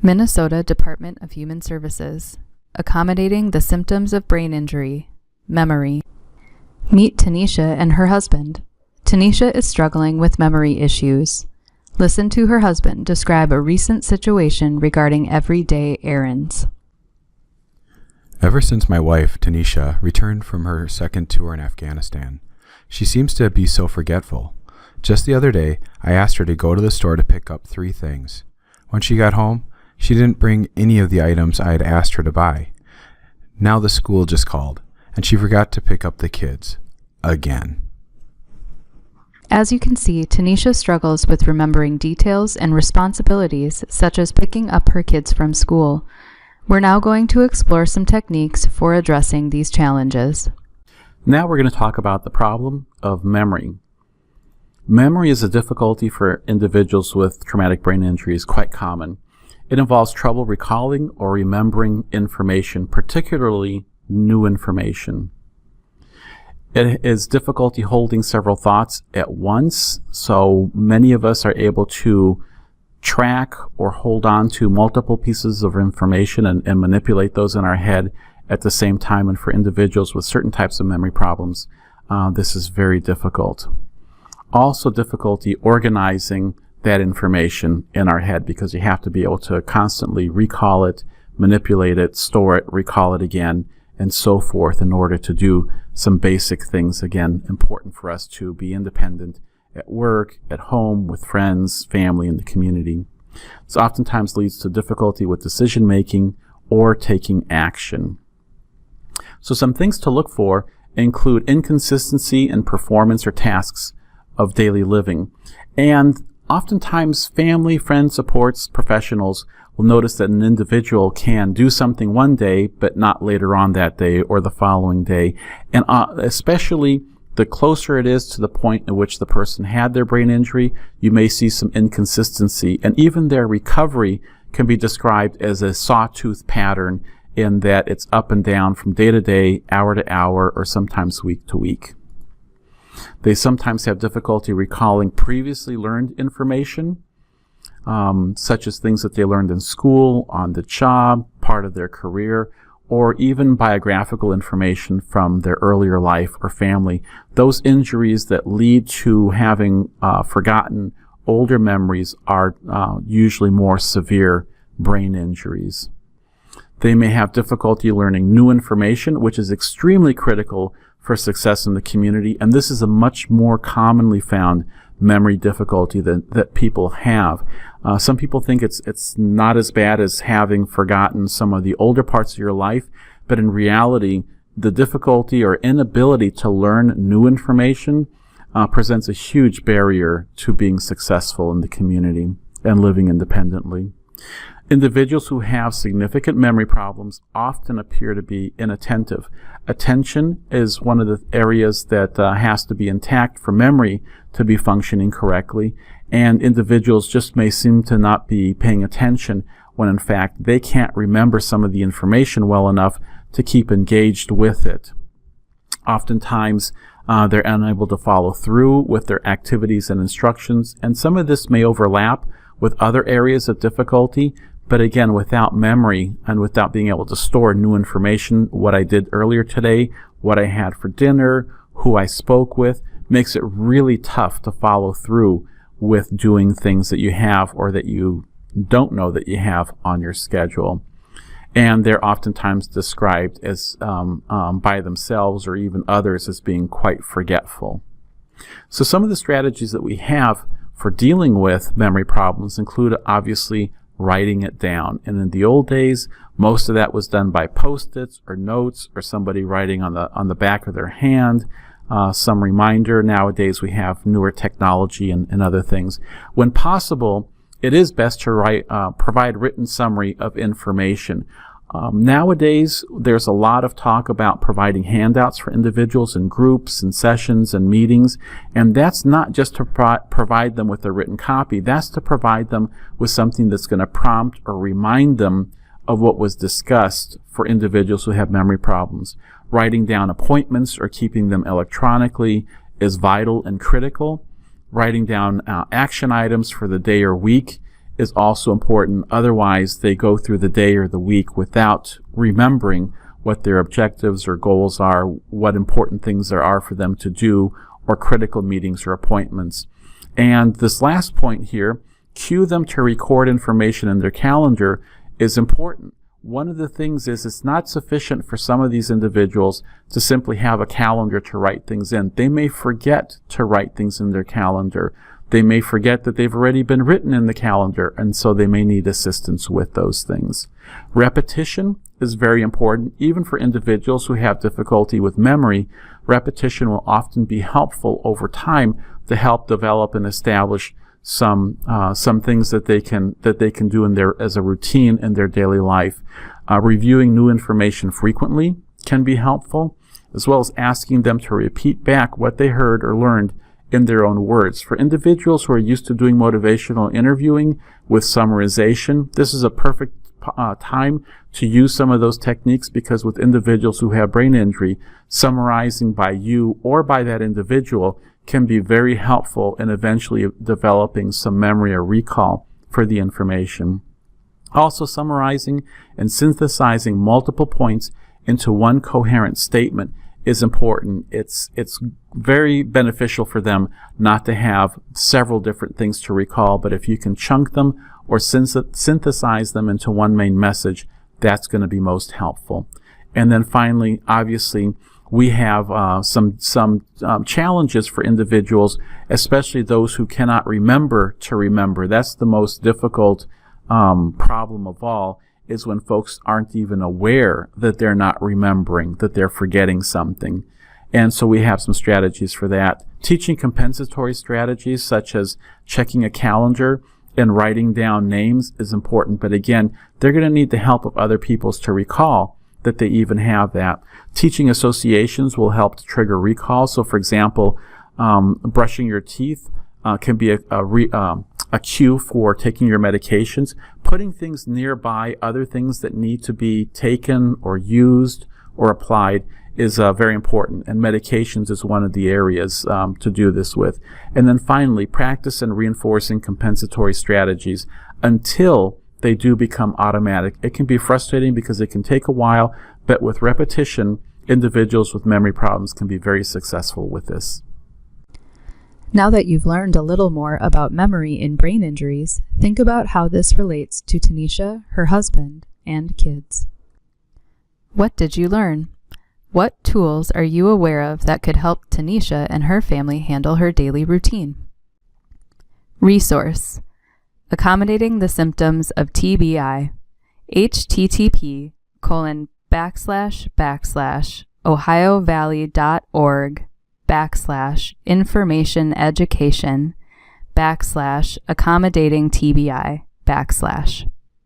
Minnesota Department of Human Services. Accommodating the symptoms of brain injury. Memory. Meet Tanisha and her husband. Tanisha is struggling with memory issues. Listen to her husband describe a recent situation regarding everyday errands. Ever since my wife, Tanisha, returned from her second tour in Afghanistan, she seems to be so forgetful. Just the other day, I asked her to go to the store to pick up 3 things. When she got home, she didn't bring any of the items I had asked her to buy. Now the school just called, and she forgot to pick up the kids. Again. As you can see, Tanisha struggles with remembering details and responsibilities such as picking up her kids from school. We're now going to explore some techniques for addressing these challenges. Now we're going to talk about the problem of memory. Memory is a difficulty for individuals with traumatic brain injuries, quite common. It involves trouble recalling or remembering information, particularly new information. It is difficulty holding several thoughts at once, so many of us are able to track or hold on to multiple pieces of information and manipulate those in our head at the same time. And for individuals with certain types of memory problems, this is very difficult. Also difficulty organizing that information in our head, because you have to be able to constantly recall it, manipulate it, store it, recall it again, and so forth in order to do some basic things, again, important for us to be independent at work, at home, with friends, family, and the community. This oftentimes leads to difficulty with decision making or taking action. So some things to look for include inconsistency in performance or tasks of daily living. And oftentimes family, friends, supports, professionals will notice that an individual can do something one day but not later on that day or the following day. And especially the closer it is to the point at which the person had their brain injury, you may see some inconsistency. And even their recovery can be described as a sawtooth pattern, in that it's up and down from day to day, hour to hour, or sometimes week to week. They sometimes have difficulty recalling previously learned information, such as things that they learned in school, on the job, part of their career, or even biographical information from their earlier life or family. Those injuries that lead to having forgotten older memories are usually more severe brain injuries. They may have difficulty learning new information, which is extremely critical for success in the community, and this is a much more commonly found memory difficulty that people have. Some people think it's not as bad as having forgotten some of the older parts of your life, but in reality, the difficulty or inability to learn new information presents a huge barrier to being successful in the community and living independently. Individuals who have significant memory problems often appear to be inattentive. Attention is one of the areas that has to be intact for memory to be functioning correctly, and individuals just may seem to not be paying attention when in fact they can't remember some of the information well enough to keep engaged with it. Oftentimes they're unable to follow through with their activities and instructions, and some of this may overlap with other areas of difficulty. But again, without memory and without being able to store new information, what I did earlier today, what I had for dinner, who I spoke with, makes it really tough to follow through with doing things that you have or that you don't know that you have on your schedule. And they're oftentimes described as by themselves or even others as being quite forgetful. So some of the strategies that we have for dealing with memory problems include obviously writing it down. And in the old days, most of that was done by Post-its or notes or somebody writing on the back of their hand, some reminder. Nowadays we have newer technology and other things. When possible, it is best to provide written summary of information. Nowadays, there's a lot of talk about providing handouts for individuals in groups and sessions and meetings, and that's not just to provide them with a written copy. That's to provide them with something that's going to prompt or remind them of what was discussed for individuals who have memory problems. Writing down appointments or keeping them electronically is vital and critical. Writing down action items for the day or week is also important. Otherwise, they go through the day or the week without remembering what their objectives or goals are, what important things there are for them to do, or critical meetings or appointments. And this last point here, cue them to record information in their calendar, is important. One of the things is it's not sufficient for some of these individuals to simply have a calendar to write things in. They may forget to write things in their calendar. They may forget that they've already been written in the calendar, and so they may need assistance with those things. Repetition is very important. Even for individuals who have difficulty with memory, repetition will often be helpful over time to help develop and establish some things that they can do as a routine in their daily life. Reviewing new information frequently can be helpful, as well as asking them to repeat back what they heard or learned in their own words. For individuals who are used to doing motivational interviewing with summarization, this is a perfect time to use some of those techniques, because with individuals who have brain injury, summarizing by you or by that individual can be very helpful in eventually developing some memory or recall for the information. Also, summarizing and synthesizing multiple points into one coherent statement is important. It's very beneficial for them not to have several different things to recall, but if you can chunk them or synthesize them into one main message, that's going to be most helpful. And then finally, obviously, we have some challenges for individuals, especially those who cannot remember to remember. That's the most difficult problem of all, is when folks aren't even aware that they're not remembering, that they're forgetting something. And so we have some strategies for that. Teaching compensatory strategies such as checking a calendar and writing down names is important. But again, they're going to need the help of other people to recall that they even have that. Teaching associations will help to trigger recall. So for example, brushing your teeth can be a cue for taking your medications. Putting things nearby, other things that need to be taken or used or applied, is very important, and medications is one of the areas to do this with. And then finally, practice and reinforcing compensatory strategies until they do become automatic. It can be frustrating because it can take a while, but with repetition, individuals with memory problems can be very successful with this. Now that you've learned a little more about memory in brain injuries, think about how this relates to Tanisha, her husband, and kids. What did you learn? What tools are you aware of that could help Tanisha and her family handle her daily routine? Resource: Accommodating the Symptoms of TBI, http://ohiovalley.org/information education/accommodating TBI/.